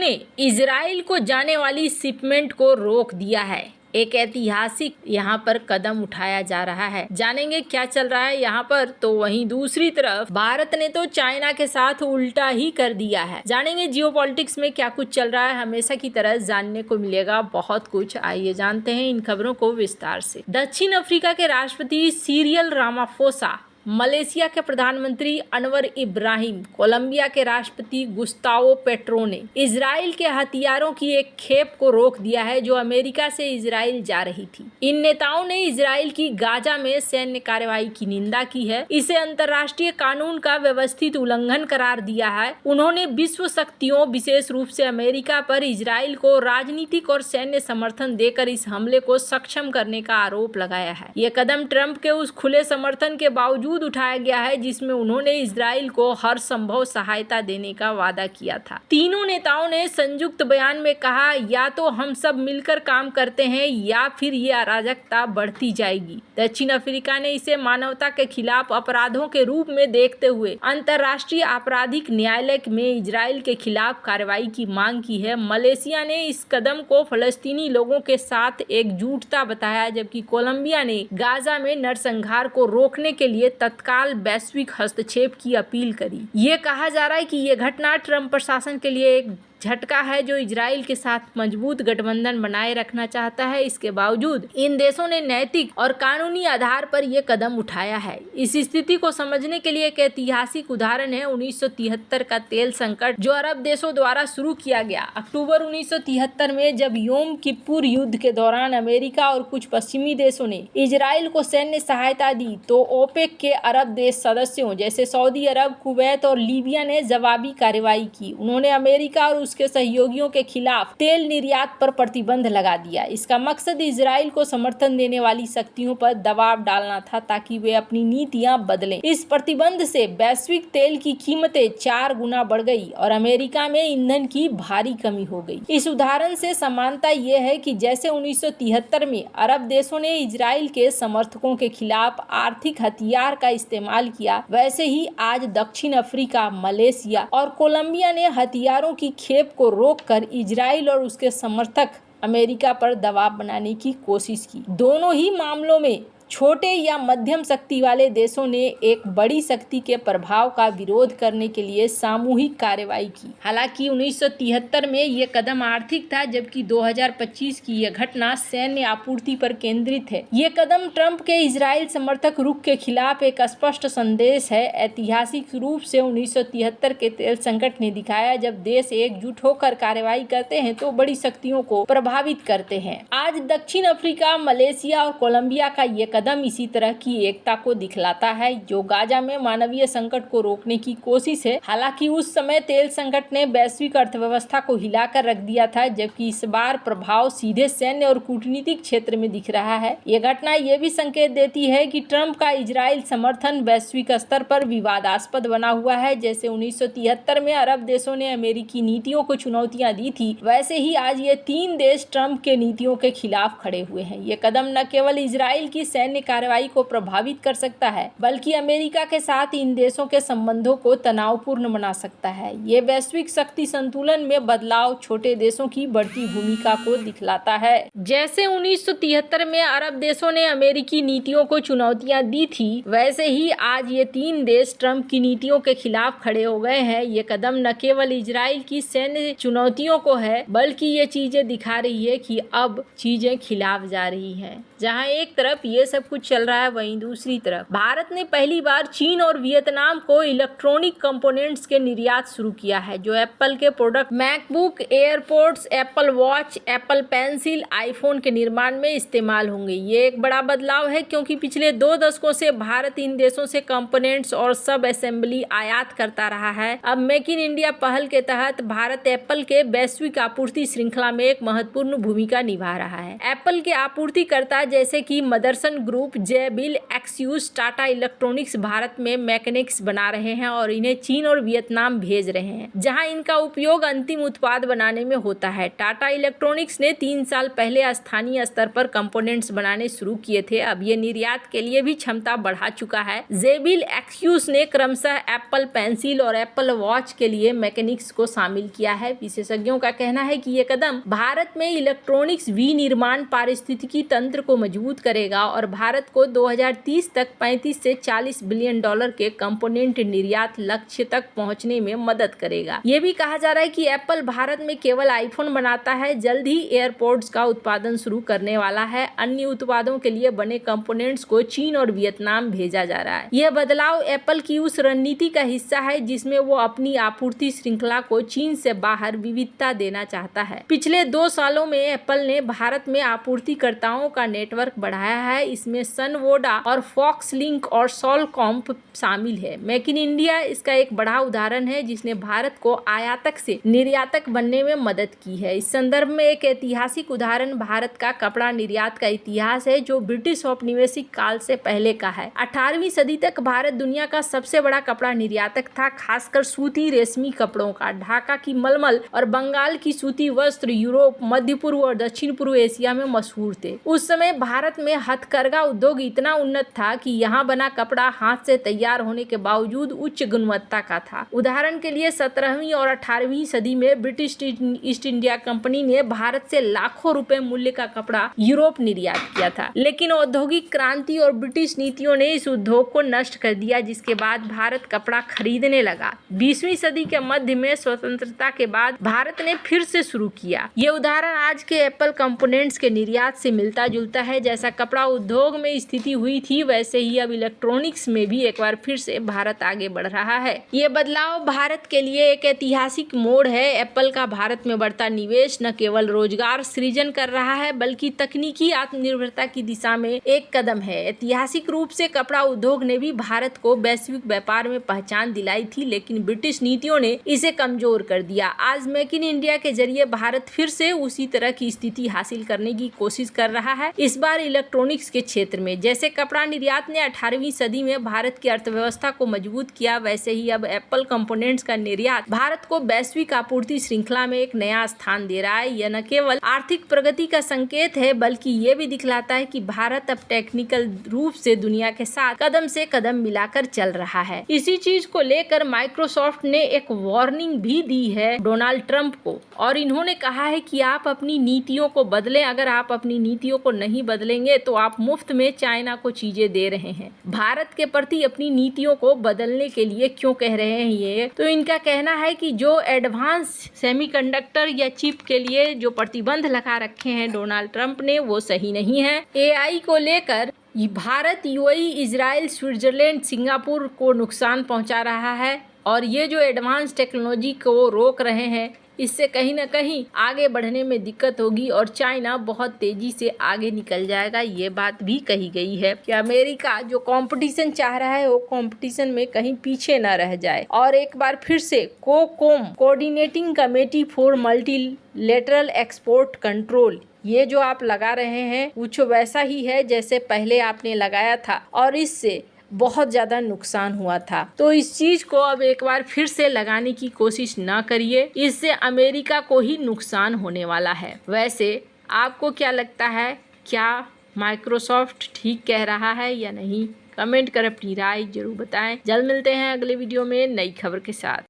ने इजराइल को जाने वाली शिपमेंट को रोक दिया है। एक ऐतिहासिक यहाँ पर कदम उठाया जा रहा है। जानेंगे क्या चल रहा है यहाँ पर। तो वहीं दूसरी तरफ भारत ने तो चाइना के साथ उल्टा ही कर दिया है। जानेंगे जियोपॉलिटिक्स में क्या कुछ चल रहा है। हमेशा की तरह जानने को मिलेगा बहुत कुछ। आइए जानते हैं इन खबरों को विस्तार से। दक्षिण अफ्रीका के राष्ट्रपति सिरिल रामाफोसा, मलेशिया के प्रधानमंत्री अनवर इब्राहिम, कोलंबिया के राष्ट्रपति गुस्तावो पेट्रो ने इजराइल के हथियारों की एक खेप को रोक दिया है जो अमेरिका से इजराइल जा रही थी। इन नेताओं ने इजराइल की गाजा में सैन्य कार्रवाई की निंदा की है। इसे अंतर्राष्ट्रीय कानून का व्यवस्थित उल्लंघन करार दिया है। उन्होंने विश्व शक्तियों, विशेष रूप से अमेरिका पर इजराइल को राजनीतिक और सैन्य समर्थन देकर इस हमले को सक्षम करने का आरोप लगाया है। ये कदम ट्रंप के उस खुले समर्थन के बावजूद उठाया गया है जिसमें उन्होंने इजराइल को हर संभव सहायता देने का वादा किया था। तीनों नेताओं ने संयुक्त बयान में कहा, या तो हम सब मिलकर काम करते हैं या फिर ये अराजकता बढ़ती जाएगी। दक्षिण अफ्रीका ने इसे मानवता के खिलाफ अपराधों के रूप में देखते हुए अंतर्राष्ट्रीय आपराधिक न्यायालय में इजराइल के खिलाफ कार्रवाई की मांग की है। मलेशिया ने इस कदम को फलस्तीनी लोगों के साथ एकजुटता बताया, जबकि कोलंबिया ने गाजा में नरसंहार को रोकने के लिए तत्काल वैश्विक हस्तक्षेप की अपील करी। ये कहा जा रहा है कि ये घटना ट्रंप प्रशासन के लिए एक झटका है जो इजराइल के साथ मजबूत गठबंधन बनाए रखना चाहता है। इसके बावजूद इन देशों ने नैतिक और कानूनी आधार पर यह कदम उठाया है। इस स्थिति को समझने के लिए एक ऐतिहासिक उदाहरण है 1973 का तेल संकट जो अरब देशों द्वारा शुरू किया गया। अक्टूबर 1973 में जब योम किप्पुर युद्ध के दौरान अमेरिका और कुछ पश्चिमी देशों ने इजराइल को सैन्य सहायता दी तो ओपेक के अरब देश सदस्यों जैसे सऊदी अरब, कुवैत और लीबिया ने जवाबी कार्रवाई की। उन्होंने अमेरिका और उसके सहयोगियों के खिलाफ तेल निर्यात पर प्रतिबंध लगा दिया। इसका मकसद इजराइल को समर्थन देने वाली शक्तियों पर दबाव डालना था ताकि वे अपनी नीतियां बदलें। इस प्रतिबंध से वैश्विक तेल की कीमतें 4 गुना बढ़ गई और अमेरिका में ईंधन की भारी कमी हो गई। इस उदाहरण से समानता ये है कि जैसे 1973 में अरब देशों ने इजराइल के समर्थकों के खिलाफ आर्थिक हथियार का इस्तेमाल किया, वैसे ही आज दक्षिण अफ्रीका, मलेशिया और कोलंबिया ने हथियारों की खेप को रोककर इजराइल और उसके समर्थक अमेरिका पर दबाव बनाने की कोशिश की। दोनों ही मामलों में छोटे या मध्यम शक्ति वाले देशों ने एक बड़ी शक्ति के प्रभाव का विरोध करने के लिए सामूहिक कार्रवाई की। हालांकि 1973 में ये कदम आर्थिक था, जबकि 2025 की यह घटना सैन्य आपूर्ति पर केंद्रित है। ये कदम ट्रंप के इजराइल समर्थक रुख के खिलाफ एक स्पष्ट संदेश है। ऐतिहासिक रूप से 1973 के तेल संकट ने दिखाया जब देश एकजुट होकर कार्रवाई करते हैं तो बड़ी शक्तियों को प्रभावित करते हैं। आज दक्षिण अफ्रीका, मलेशिया और कोलंबिया का ये कदम इसी तरह की एकता को दिखलाता है जो गाजा में मानवीय संकट को रोकने की कोशिश है। हालांकि उस समय तेल संकट ने वैश्विक अर्थव्यवस्था को हिलाकर रख दिया था, जबकि इस बार प्रभाव सीधे सैन्य और कूटनीतिक क्षेत्र में दिख रहा है। यह घटना यह भी संकेत देती है कि ट्रंप का इजराइल समर्थन वैश्विक स्तर पर विवादास्पद बना हुआ है। जैसे 1973 में अरब देशों ने अमेरिकी नीतियों को चुनौतियां दी थी, वैसे ही आज ये 3 देश ट्रंप के नीतियों के खिलाफ खड़े हुए हैं। ये कदम न केवल इजराइल की सैन्य कार्रवाई को प्रभावित कर सकता है, बल्कि अमेरिका के साथ इन देशों के संबंधों को तनावपूर्ण बना सकता है। ये वैश्विक शक्ति संतुलन में बदलाव छोटे देशों की बढ़ती भूमिका को दिखलाता है। जैसे 1973 में अरब देशों ने अमेरिकी नीतियों को चुनौतियां दी थी, वैसे ही आज ये 3 देश ट्रंप की नीतियों के खिलाफ खड़े हो गए हैं। ये कदम न केवल इजराइल की सैन्य चुनौतियों को है, बल्कि ये चीजें दिखा रही है कि अब चीजें खिलाफ जा रही हैं। जहां एक तरफ ये सब कुछ चल रहा है, वहीं दूसरी तरफ भारत ने पहली बार चीन और वियतनाम को इलेक्ट्रॉनिक कंपोनेंट्स के निर्यात शुरू किया है जो एप्पल के product MacBook, airports, Apple watch, Apple pencil, iPhone के निर्माण में इस्तेमाल होंगे। ये एक बड़ा बदलाव है क्योंकि पिछले 2 दशकों से भारत इन देशों से कंपोनेंट्स और सब असेंबली आयात करता रहा है। अब मेक इन इंडिया पहल के तहत भारत एप्पल के वैश्विक आपूर्ति श्रृंखला में एक महत्वपूर्ण भूमिका निभा रहा है। एप्पल के आपूर्तिकर्ता जैसे कि मदरसन ग्रुप जेबिल, एक्सियूज, टाटा इलेक्ट्रॉनिक्स भारत में मैकेनिक्स बना रहे हैं और इन्हें चीन और वियतनाम भेज रहे हैं, जहां इनका उपयोग अंतिम उत्पाद बनाने में होता है। टाटा इलेक्ट्रॉनिक्स ने 3 साल पहले स्थानीय स्तर पर कंपोनेंट्स बनाने शुरू किए थे। अब ये निर्यात के लिए भी क्षमता बढ़ा चुका है। जेबिल, एक्सियूज ने क्रमशः एप्पल पेंसिल और एप्पल वॉच के लिए मैकेनिक्स को शामिल किया है। विशेषज्ञों का कहना है कि ये कदम भारत में इलेक्ट्रॉनिक्स विनिर्माण पारिस्थितिकी तंत्र को मजबूत करेगा और भारत को 2030 तक 35 से 40 बिलियन डॉलर के कंपोनेंट निर्यात लक्ष्य तक पहुंचने में मदद करेगा। ये भी कहा जा रहा है कि एप्पल भारत में केवल आईफोन बनाता है, जल्द ही एयरपोर्ट्स का उत्पादन शुरू करने वाला है। अन्य उत्पादों के लिए बने कंपोनेंट्स को चीन और वियतनाम भेजा जा रहा है। यह बदलाव एप्पल की उस रणनीति का हिस्सा है जिसमें वो अपनी आपूर्ति श्रृंखला को चीन से बाहर विविधता देना चाहता है। पिछले 2 सालों में एप्पल ने भारत में आपूर्तिकर्ताओं का नेटवर्क बढ़ाया है। इसमें सनवोडा और फॉक्सलिंक और सॉलकॉम्प शामिल है। मेक इन इंडिया इसका एक बड़ा उदाहरण है जिसने भारत को आयातक से निर्यातक बनने में मदद की है। इस संदर्भ में एक ऐतिहासिक उदाहरण भारत का कपड़ा निर्यात का इतिहास है, जो ब्रिटिश औपनिवेशिक काल से पहले का है। 18वीं सदी तक भारत दुनिया का सबसे बड़ा कपड़ा निर्यातक था, खासकर सूती रेशमी कपड़ों का। ढाका की मलमल और बंगाल की सूती वस्त्र यूरोप, मध्य पूर्व और दक्षिण पूर्व एशिया में मशहूर थे। उस समय भारत में हथकरघा उद्योग इतना उन्नत था कि यहाँ बना कपड़ा हाथ से तैयार होने के बावजूद उच्च गुणवत्ता का था। उदाहरण के लिए 17वीं और 18वीं सदी में ब्रिटिश ईस्ट इंडिया कंपनी ने भारत से लाखों रुपए मूल्य का कपड़ा यूरोप निर्यात किया था, लेकिन औद्योगिक क्रांति और ब्रिटिश नीतियों ने इस उद्योग को नष्ट कर दिया, जिसके बाद भारत कपड़ा खरीदने लगा। 20वीं सदी के मध्य में स्वतंत्रता के बाद भारत ने फिर से शुरू किया। ये उदाहरण आज के एप्पल कंपोनेंट्स के निर्यात से मिलता जुलता है। जैसा कपड़ा उद्योग में स्थिति हुई थी, वैसे ही अब इलेक्ट्रॉनिक्स में भी एक बार फिर से भारत आगे बढ़ रहा है। ये बदलाव भारत के लिए एक ऐतिहासिक मोड़ है। एप्पल का भारत में बढ़ता निवेश न केवल रोजगार सृजन कर रहा है, बल्कि तकनीकी आत्मनिर्भरता की दिशा में एक कदम है। ऐतिहासिक रूप से कपड़ा उद्योग ने भी भारत को वैश्विक व्यापार में पहचान दिलाई थी, लेकिन ब्रिटिश नीतियों ने इसे कमजोर कर दिया। आज मेक इन इंडिया के जरिए भारत फिर से उसी तरह की स्थिति हासिल करने की कोशिश कर रहा है, इस बार इलेक्ट्रॉनिक्स के क्षेत्र में। जैसे कपड़ा निर्यात ने 18वीं सदी में भारत की अर्थव्यवस्था को मजबूत किया, वैसे ही अब एप्पल कंपोनेंट्स का निर्यात भारत को वैश्विक आपूर्ति श्रृंखला में एक नया स्थान दे रहा है। यह न केवल आर्थिक प्रगति का संकेत है, बल्कि ये भी दिखलाता है कि भारत अब टेक्निकल रूप से दुनिया के साथ कदम से कदम मिलाकर चल रहा है। इसी चीज को लेकर माइक्रोसॉफ्ट ने एक वार्निंग भी दी है डोनाल्ड ट्रंप को, और इन्होंने कहा है कि आप अपनी नीतियों को बदलें। अगर आप अपनी नीतियों को नहीं बदलेंगे तो आप मुफ्त में चाइना को चीजें दे रहे हैं। भारत के प्रति अपनी नीतियों को बदलने के लिए क्यों कह रहे हैं ये? तो इनका कहना है कि जो एडवांस सेमीकंडक्टर या चिप के लिए जो प्रतिबंध लगा रखे हैं डोनाल्ड ट्रंप ने, वो सही नहीं है। एआई को लेकर Bharat, UAE, Israel, Switzerland, Singapore को नुकसान पहुंचा रहा है, और ये जो एडवांस टेक्नोलॉजी को रोक रहे हैं, इससे कहीं ना कहीं आगे बढ़ने में दिक्कत होगी और चाइना बहुत तेजी से आगे निकल जाएगा। ये बात भी कही गई है कि अमेरिका जो कंपटीशन चाह रहा है, वो कंपटीशन में कहीं पीछे ना रह जाए। और एक बार फिर से COCOM, coordinating committee for multilateral export control, ये जो आप लगा रहे हैं कुछ वैसा ही है जैसे पहले आपने लगाया था, और इससे बहुत ज़्यादा नुकसान हुआ था। तो इस चीज़ को अब एक बार फिर से लगाने की कोशिश ना करिए, इससे अमेरिका को ही नुकसान होने वाला है। वैसे आपको क्या लगता है, क्या माइक्रोसॉफ्ट ठीक कह रहा है या नहीं? कमेंट कर अपनी राय जरूर बताएं। जल्द मिलते हैं अगले वीडियो में नई खबर के साथ।